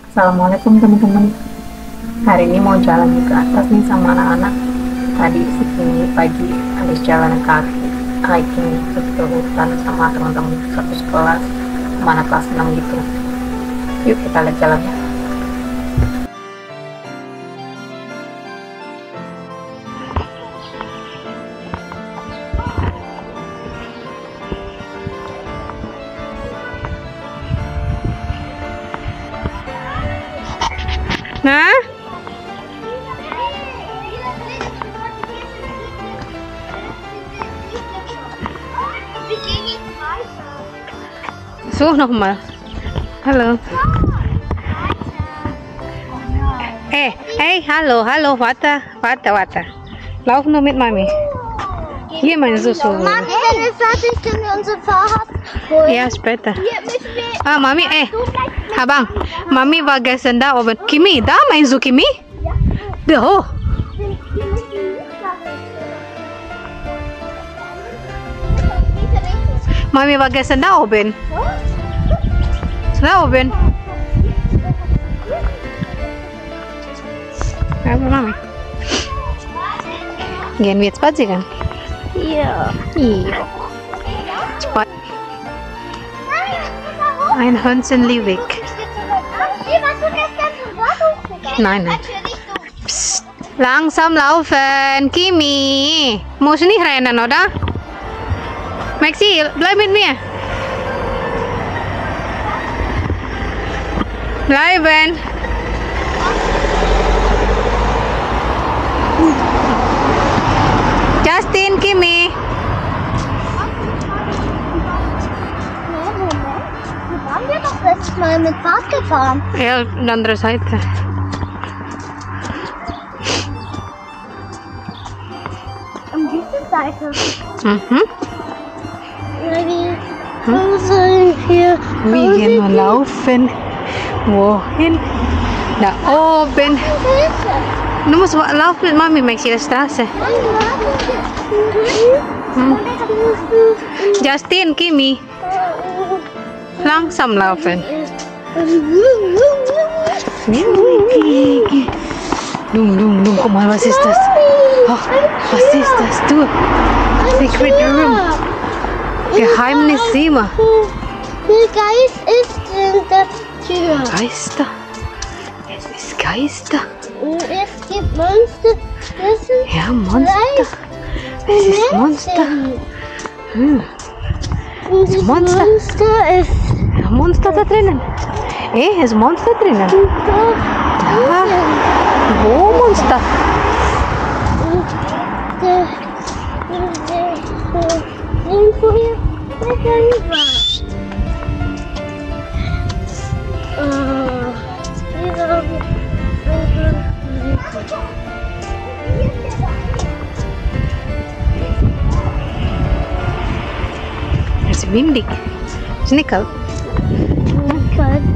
Assalamualaikum teman-teman. Hari ini mau jalan ke atas nih sama anak-anak. Tadi segini pagi habis jalan kaki hiking ke hutan sama teman-teman satu sekelas, sama anak kelas 6 gitu. Yuk kita lihat jalannya. Nah, such nochmal. Hallo. Hey, hallo, warte. Lauf nur mit Mami. Hier, mein Susu. Mami, wenn wir fertig sind, wir unser Fahrrad holen. Ja, später. Hier müssen wir... Mami, Abang, Mami war gestern da oben. Kimi, da meinst du Kimi? Da hoch. Mami war gestern da oben. Da oben. Ja, Mami. Gehen wir jetzt spazieren? Ja. Ja. Ein Hönsenliwig. Hier, warst du gestern zum Bahnhof gegangen? Nein. Natürlich du. Psst, langsam laufen, Kimi. Muss nicht rennen, oder? Maxi, bleib mit mir. Bleiben. Justin, Kimi. Hier waren wir doch letztes Mal mit Fahrrad gefahren. Ja, die andere Seite. An dieser Seite. Mhm. Wir sollen hier... Wir gehen mal laufen. Wohin? Da oben. Du musst laufen mit Mami, Maxi, der Straße. Justin, Kimi, langsam laufen. Guck mal, was ist das? Oh, was ist das? Du, Secret Room. Geheimniszimmer. Der Geist ist in der Tür. Geister. Es ist Geister. Und es gibt Monster. Das sind Ja, Monster. Es ist Monster. Und das Monster. Monster ist Ja, Monster da drinnen. Es ist Monster drinnen. da. Wo Monster? Es ist windig. Ist nicht kalt.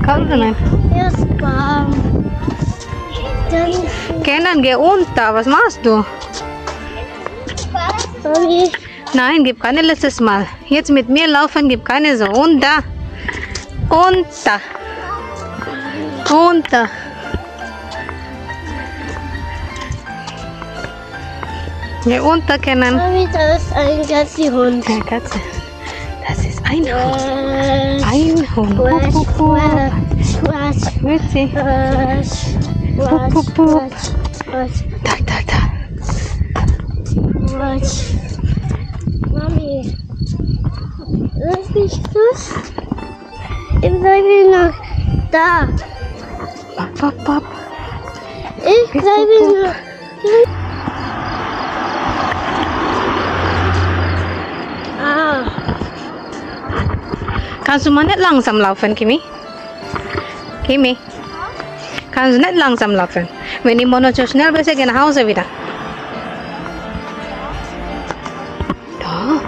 Kalt oder nein? Erst warm. Dann Kenan, geh unter. Was machst du? Mami. Nein, gib keine letztes Mal. Jetzt mit mir laufen, gib keine so. Unter. Unter. Unter. Geh unter, Kenan. Mami, da ist ein Gassi-Hund. Eine Katze. Das ist ein Hund. Ein Hund. Quatsch, Pup, pup, pup. Quatsch, Grüezi. Quatsch, Pup, pup, pup. Quatsch, Da. Quatsch. Mami, lass mich los. Ich bleibe noch da. Pop. Ich bleibe noch. Ah, Kannst du mal nicht langsam laufen, Kimi? Kimi? Kannst du nicht langsam laufen? Wenn die Mono zu schnell bist, geh nach Hause wieder. Da.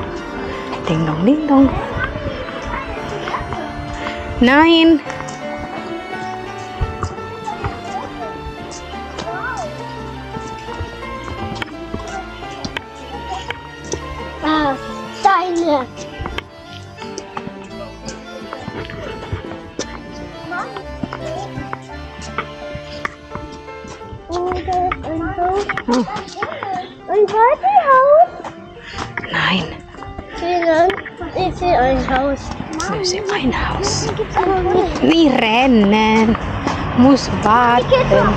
Ding dong. Nein. deine. Oh, Ein Partyhaus? nein. Ich sehe ein Haus. Wir sehen ein Haus. Gibt's aber nicht. Wie rennen. Muss warten.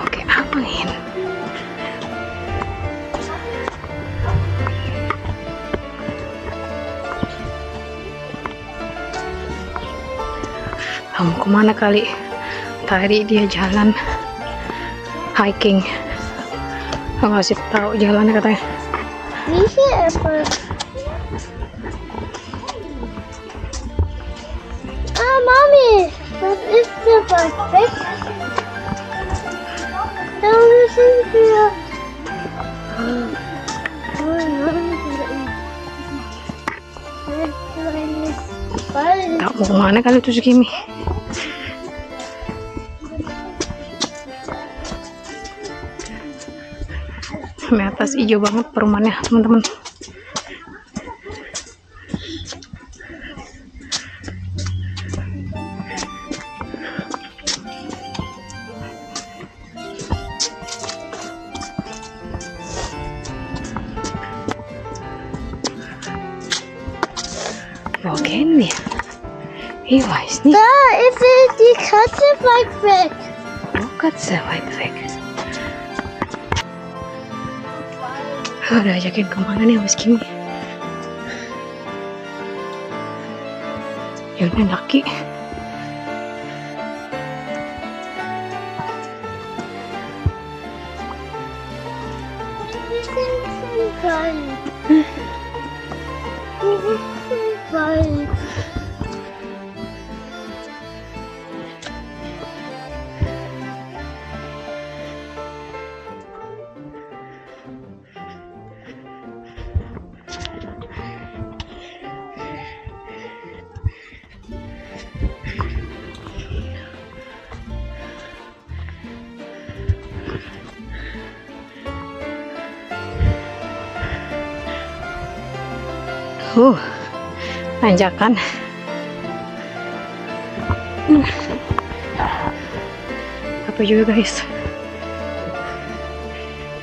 Oke, angin. Kamu kemana kali? Tadi dia jalan hiking. Aku ngasih tahu jalannya katanya. Wie viel Äpfel? Ah, Mami, was ist der weit weg? Da müssen wir. Tak mau kemana kali tuh si Kimi? Di atas hijau banget perumahannya, teman-teman. Wo gehen wir? Ich weiß nicht. Da ist die Katze weit weg. Wo Katze weit weg? Udah ajakin kemana nih Mas Kimi? Jalan kaki. Wir sind so weit. Wir sind so weit. Tanjakan. Apa juga guys,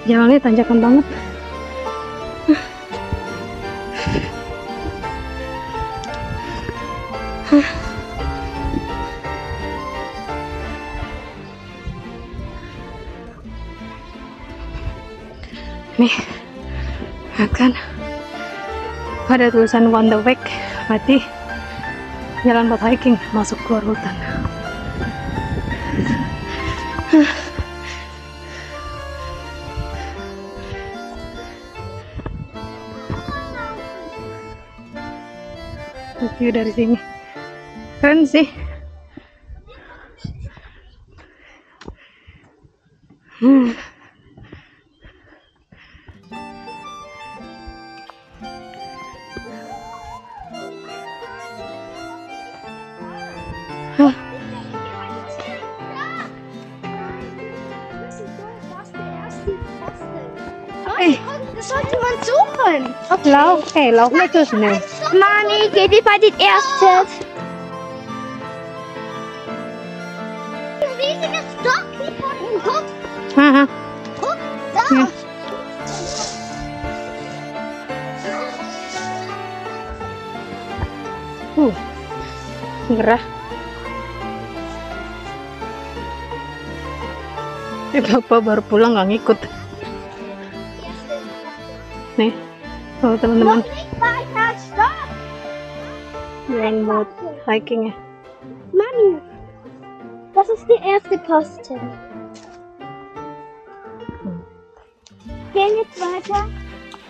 jalannya tanjakan banget. Nih akan ada tulisan on the way, berarti jalan buat hiking masuk keluar hutan. View dari sini keren sih. Das sollte man suchen. Lauf, lauf nicht so schnell. Mami, geh die bei den Ersten. Ein riesiges Stock hier vorne. Guck, Haha. guck, da. Ja. Gerah. Bapak baru pulang nggak ngikut. Nih, kalau teman-teman Noch nicht weiter, stopp. jalan buat hiking ya. Mami, das ist die erste Posten. Gehen jetzt weiter.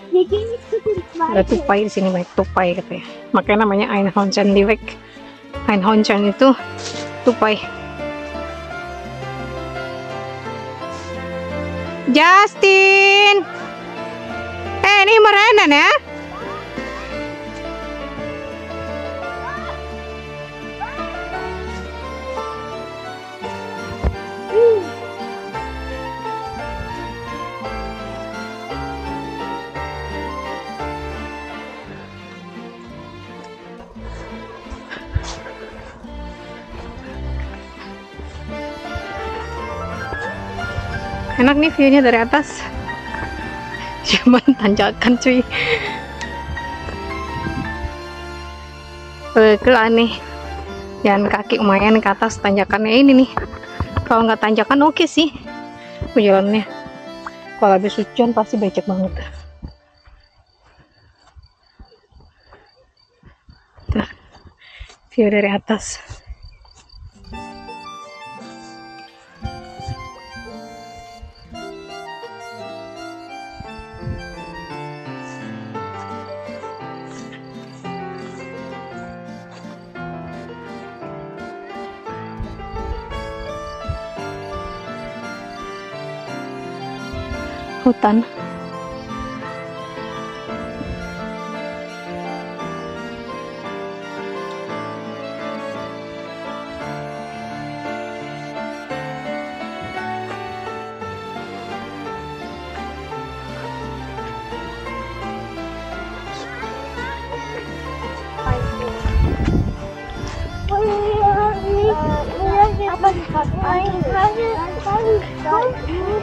Wir gehen jetzt zu dem Ada zweiten. tupai di sini, banyak tupai katanya. Makanya namanya Einhornchen Liwek. Einhornchen itu tupai. Justin, ini merenan ya? Enak nih view-nya dari atas. Cuman tanjakan cuy. Pelan nih. Jalan kaki lumayan ke atas, tanjakannya ini nih. Kalau nggak tanjakan oke sih. Jalannya. Kalau habis hujan pasti becek banget. Nah, view dari atas. Hutan.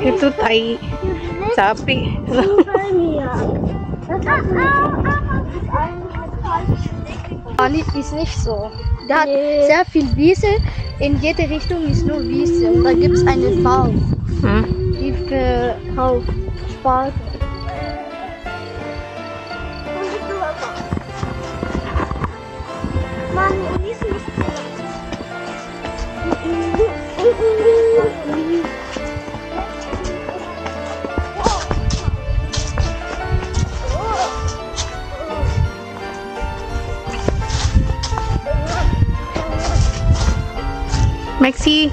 Itu tai sapi. Bali ist nicht so. Der hat sehr viel Wiese. In jede Richtung ist nur Wiese. Und da gibt es eine Farm, die verkauft Spargel. Mann, die ist nicht so. Maxi,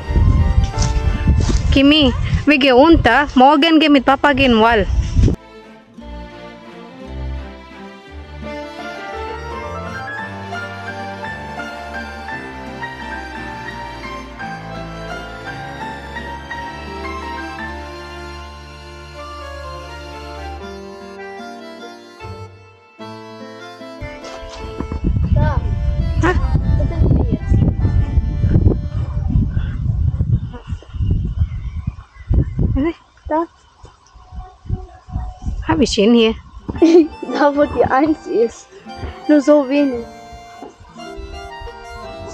Kimi, wir gehen unter. Morgen gehen mit Papa gehen Wall. Da. Hah? Wo sind wir jetzt? Da. Habe ich ihn hier? Da, wo die 1 ist. Nur so wenig.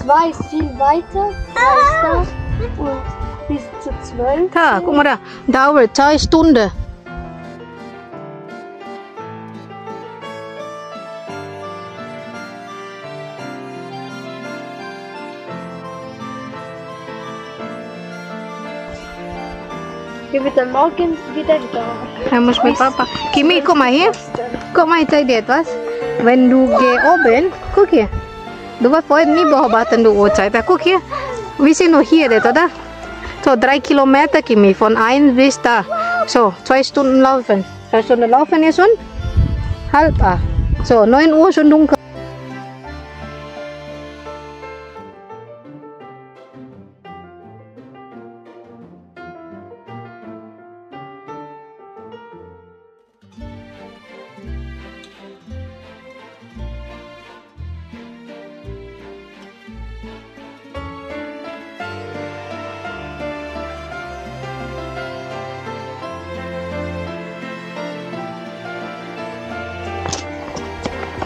2 ist viel weiter. 2 ist da. Und bis zu 12. Da, guck mal da. Dauert 2 Stunden. Wir sind dann morgen wieder da. Er muss mit Papa. Kimi, guck mal hier. Guck mal, ich zeig dir etwas. Wenn du geh oben, guck hier. Du warst vorhin nie beobachten, du Uhrzeit. Guck hier. Wir sind noch hier, oder? So, 3 Kilometer, Kimi, von 1 bis da. So, 2 Stunden laufen. 2 Stunden laufen ist schon 7:30. So, 9 Uhr schon dunkel.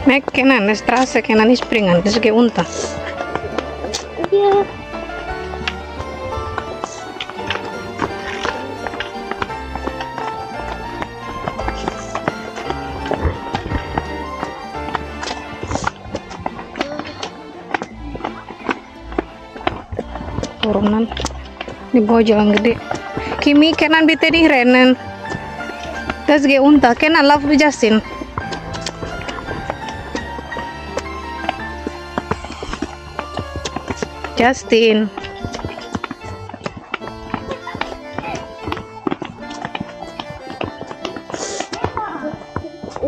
Mek, kenan, de straße, kenan nicht springen, das geht unter. Ja. Turunan di bawah jalan gede. Kimi, kenan bitte nicht rennen. Das geht unter. Kenan, lauf du Justin. Justin.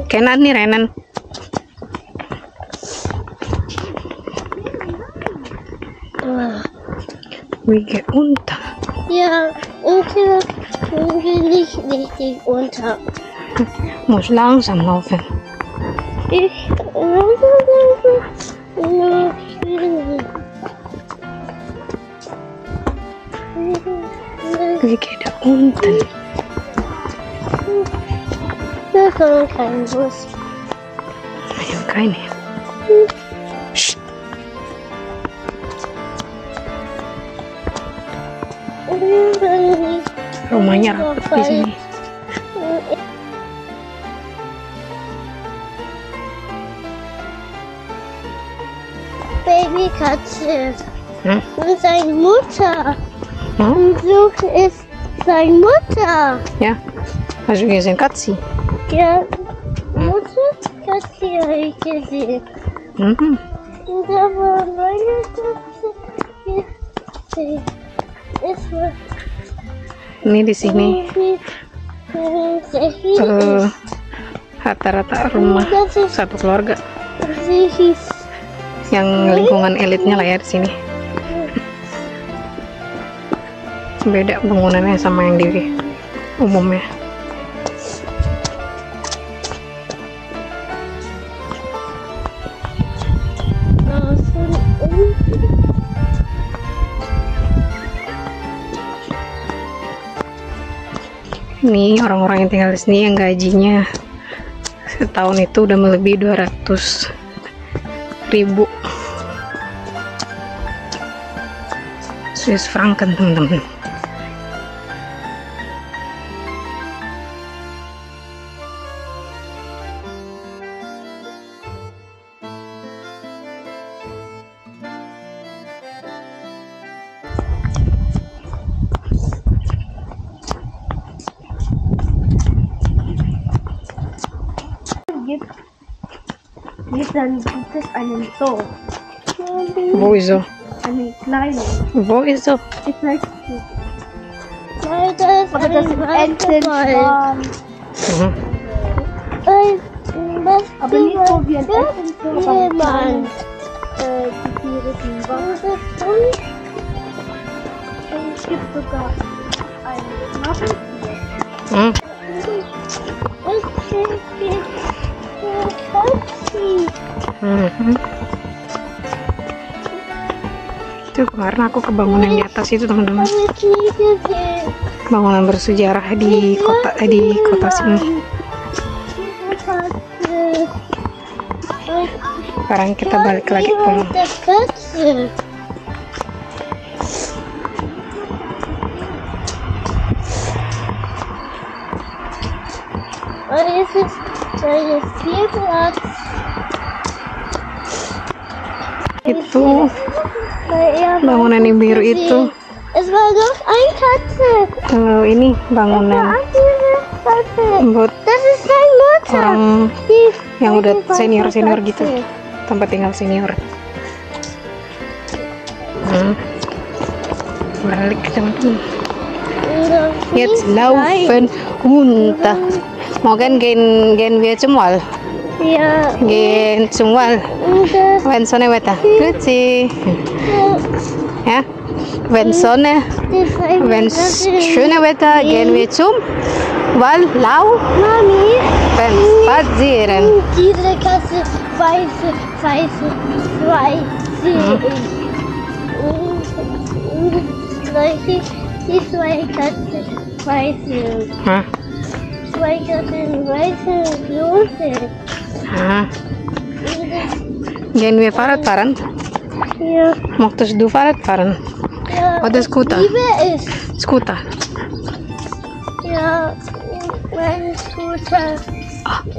Kenan nih rennen. Wir gehen unter. Ja, okay, nicht richtig unter. Muss langsam laufen. Ich. Wir gehen da unten. Das ist kein Bus. Ayun, kain eh. Shh. Rumahnya rapat di sini. Babykatze. Und seine Mutter. Hm? Und so ist seine Mutter. Ja, hast du gesehen Katze? Ja, Mutter Katze habe ich gesehen. Mhm. Und da war meine Katze. Es war Ini di sini rata-rata rumah satu keluarga. Yang lingkungan elitnya lah ya di sini. Beda bangunannya sama yang di umumnya. Ini orang-orang yang tinggal di sini yang gajinya setahun itu udah melebihi 200.000 Swiss franc kan teman-teman. Dann gibt es einen Zoo. Wo ist so? Einen kleinen. Wo ist so? Ich weiß nicht. Nein, das ist Entenfarm. Aber nicht so wie ein Entenfarm. Jemand. Die Tiere sind wach. Und es gibt sogar einen Schnabeltier. Itu karena aku ke bangunan di atas itu teman-teman, bangunan bersejarah di kota sini. Sekarang kita balik lagi pulang. Itu bangunan yang biru itu. Es war noch ein Katze. Ini bangunan buat Das ist sein Mutter. orang yang udah senior gitu, tempat tinggal senior. Balik teman-teman. Jetzt laufen runter. Morgen gehen wir zum Wald. Ja. Gehen zum Wald. Wenn Sonne Wetter. Grüezi. Ja. Wenn schöne Wetter, gehen wir zum Wald. Lau. Mami. Wenn spazieren. Diese Katze weiße zwei Zehen. Die zwei Katzen weiße. Zwei Katzen weiße Soße. Gehen wir Fahrrad fahren? Ja. Möchtest du Fahrrad fahren? Ja. Oder Scooter? Liebe ist. Scooter. Ja. Mein Scooter.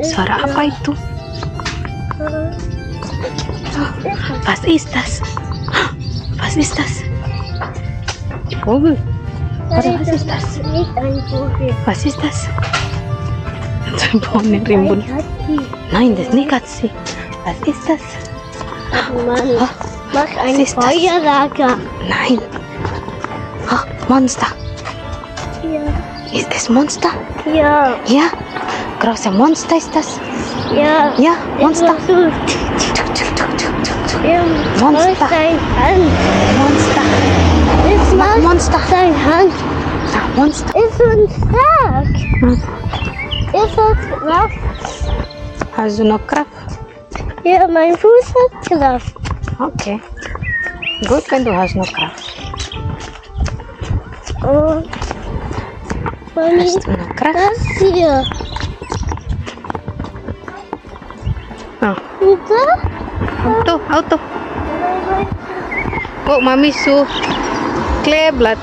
Suara apa itu? Was ist das? Was ist das? Vogel? Oder was ist das? Nicht ein Vogel. Was ist das? Pohon rimbun. Nein, das ist nicht Katze. Was ist das? Mann, mach ein Feuerlager. Nein. Oh, Monster. Ja. Ist es Monster? Ja. Ja. Große Monster ist das? Ja. Ja, Monster. Ja, Monster. Sein Hand. Monster. Es macht Monster. Sein Hand. Monster. Ist so ein Sack. Ist das Kraft? Hast du noch Kraft? Ja, mein Fuß hat Kraft. Okay. Gut, wenn du hast noch Kraft. Oh. Mami, Hast du noch Kraft? das hier. Itu? Auto. Oh, mami su kleblat.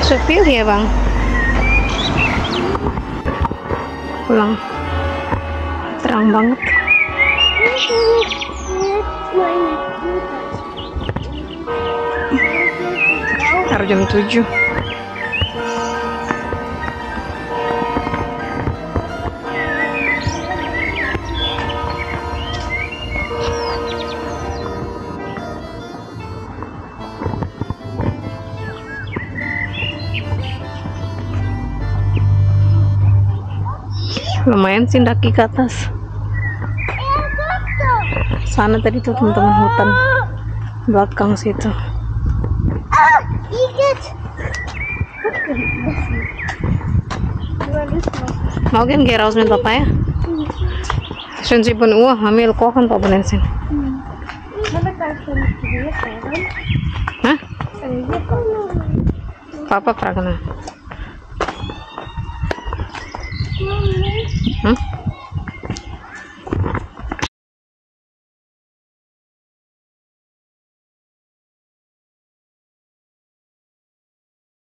Sepil ya bang. Pulang. Terang banget. Harus jam 7. Lumayan sih daki ke atas. Sana tadi tuh teman-teman hutan belakang situ. Mau kan kayak raus minta apa ya? Sen si pun hamil kok kan pak bener sen. Hah? Papa pernah kena.